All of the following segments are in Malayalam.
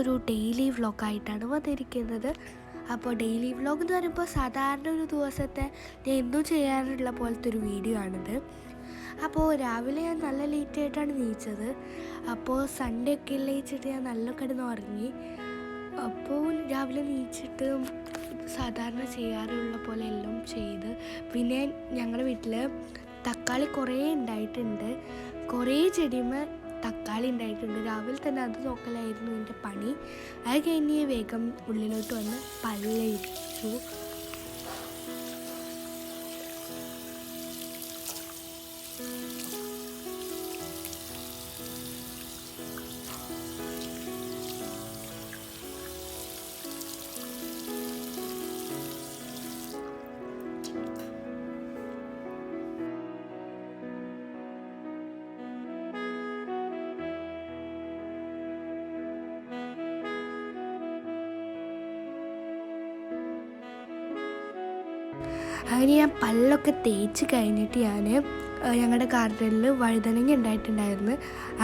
ഇന്നൊരു ഡെയിലി വ്ളോഗായിട്ടാണ് വന്നിരിക്കുന്നത്. അപ്പോൾ ഡെയിലി വ്ളോഗ് എന്ന് പറയുമ്പോൾ സാധാരണ ഒരു ദിവസത്തെ ഞാൻ എന്നും ചെയ്യാറുള്ള പോലത്തെ ഒരു വീഡിയോ ആണിത്. അപ്പോൾ രാവിലെ ഞാൻ നല്ല ലേറ്റായിട്ടാണ് നീച്ചത്. അപ്പോൾ സൺഡേ ഒക്കെ ഇല്ലേച്ചിട്ട് ഞാൻ നല്ല കിടന്ന് ഉറങ്ങി. അപ്പോൾ രാവിലെ നീച്ചിട്ട് സാധാരണ ചെയ്യാറുള്ള പോലെ എല്ലാം ചെയ്ത്, പിന്നെ ഞങ്ങളുടെ വീട്ടിൽ തക്കാളി കുറേ ഉണ്ടായിട്ടുണ്ട്. കുറേ ചെടിമേ തക്കാളി ഉണ്ടായിട്ടുണ്ട്. രാവിലെ തന്നെ അത് നോക്കലായിരുന്നു എൻ്റെ പണി. അത് കഴിഞ്ഞ് വേഗം ഉള്ളിലോട്ട് വന്ന് പല്ലയിച്ചു. അങ്ങനെ ഞാൻ പല്ലൊക്കെ തേച്ച് കഴിഞ്ഞിട്ട് ഞാൻ ഞങ്ങളുടെ ഗാർഡനിൽ വഴുതനങ്ങ ഉണ്ടായിട്ടുണ്ടായിരുന്നു.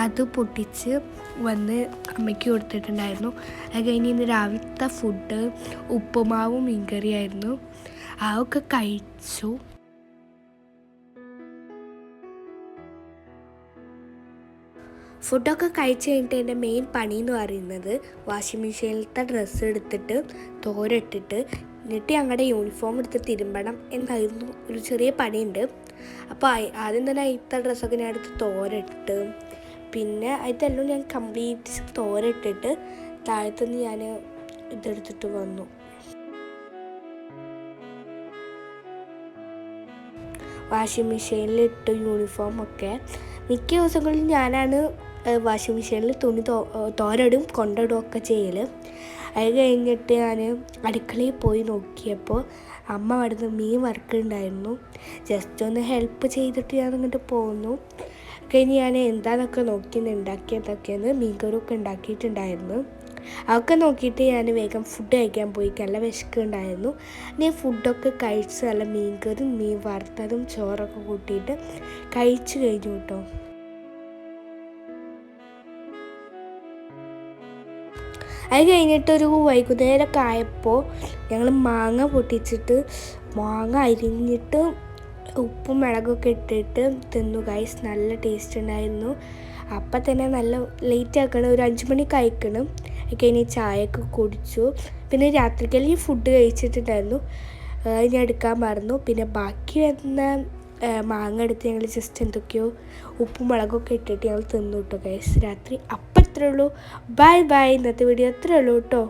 അത് പൊട്ടിച്ച് വന്ന് അമ്മയ്ക്ക് കൊടുത്തിട്ടുണ്ടായിരുന്നു. അത് കഴിഞ്ഞ് ഇന്ന് രാവിലത്തെ ഫുഡ് ഉപ്പുമാവും മീൻകറിയായിരുന്നു. അതൊക്കെ കഴിച്ചു. ഫുഡൊക്കെ കഴിച്ച് കഴിഞ്ഞിട്ട് എൻ്റെ മെയിൻ പണി എന്ന് പറയുന്നത് വാഷിംഗ് മെഷീനിലത്തെ ഡ്രസ്സ് എടുത്തിട്ട് തോരട്ടിട്ട് എന്നിട്ട് ഞങ്ങളുടെ യൂണിഫോം എടുത്ത് തിരുമ്പണം എന്നായിരുന്നു ഒരു ചെറിയ പണിയുണ്ട്. അപ്പോൾ ആദ്യം തന്നെ അതിലത്തെ ഡ്രസ്സൊക്കെ ഞാൻ എടുത്ത് തോരട്ട്, പിന്നെ അതിലെല്ലാം ഞാൻ കംപ്ലീറ്റ് തോരട്ടിട്ട് താഴത്തുനിന്ന് ഞാൻ ഇതെടുത്തിട്ട് വന്നു. വാഷിംഗ് മെഷീനിലിട്ട് യൂണിഫോമൊക്കെ മിക്ക ദിവസങ്ങളിലും ഞാനാണ് വാഷിംഗ് മെഷീനിൽ തുണി തോരടും കൊണ്ടിടും ഒക്കെ ചെയ്യൽ. അത് കഴിഞ്ഞിട്ട് ഞാൻ അടുക്കളയിൽ പോയി നോക്കിയപ്പോൾ അമ്മ അവിടുന്ന് മീൻ വറുക്കുന്നുണ്ടായിരുന്നു. ജസ്റ്റ് ഒന്ന് ഹെൽപ്പ് ചെയ്തിട്ട് ഞാൻ അങ്ങോട്ട് പോന്നു. കഴിഞ്ഞ് ഞാൻ എന്താണെന്നൊക്കെ നോക്കി ഉണ്ടാക്കിയതൊക്കെയാണ് മീൻകറിയൊക്കെ ഉണ്ടാക്കിയിട്ടുണ്ടായിരുന്നു. അതൊക്കെ നോക്കിയിട്ട് ഞാൻ വേഗം ഫുഡ് കഴിക്കാൻ പോയി. നല്ല വിശക്കുണ്ടായിരുന്നു. ഞാൻ ഫുഡൊക്കെ കഴിച്ച് നല്ല മീൻകറിയും മീൻ വറുത്തതും ചോറൊക്കെ കൂട്ടിയിട്ട് കഴിച്ചു കഴിഞ്ഞു കേട്ടോ. അത് കഴിഞ്ഞിട്ടൊരു വൈകുന്നേരമൊക്കെ ആയപ്പോൾ ഞങ്ങൾ മാങ്ങ പൊട്ടിച്ചിട്ട് മാങ്ങ അരിഞ്ഞിട്ട് ഉപ്പും മുളകൊക്കെ ഇട്ടിട്ട് തിന്നു ഗൈസ്. നല്ല ടേസ്റ്റ് ഉണ്ടായിരുന്നു. അപ്പം തന്നെ നല്ല ലേറ്റ് ആക്കണം, ഒരു 5 മണിക്ക് അയക്കണം. കഴിഞ്ഞ് ചായയൊക്കെ കുടിച്ചു. പിന്നെ രാത്രിക്കല്ലെങ്കിൽ ഫുഡ് കഴിച്ചിട്ടുണ്ടായിരുന്നു, ഞാൻ എടുക്കാൻ മറന്നു. പിന്നെ ബാക്കി വരുന്ന മാങ്ങ എടുത്ത് ഞങ്ങൾ ജസ്റ്റ് എന്തൊക്കെയോ ഉപ്പും മുളകൊക്കെ ഇട്ടിട്ട് ഞങ്ങൾ തിന്നു കേട്ടോ ഗൈസ് രാത്രി. അപ്പം ഇത്രേ ഉള്ളൂ. Bye bye. ഇന്നത്തെ വീഡിയോ അത്രേ ഉള്ളൂ കേട്ടോ.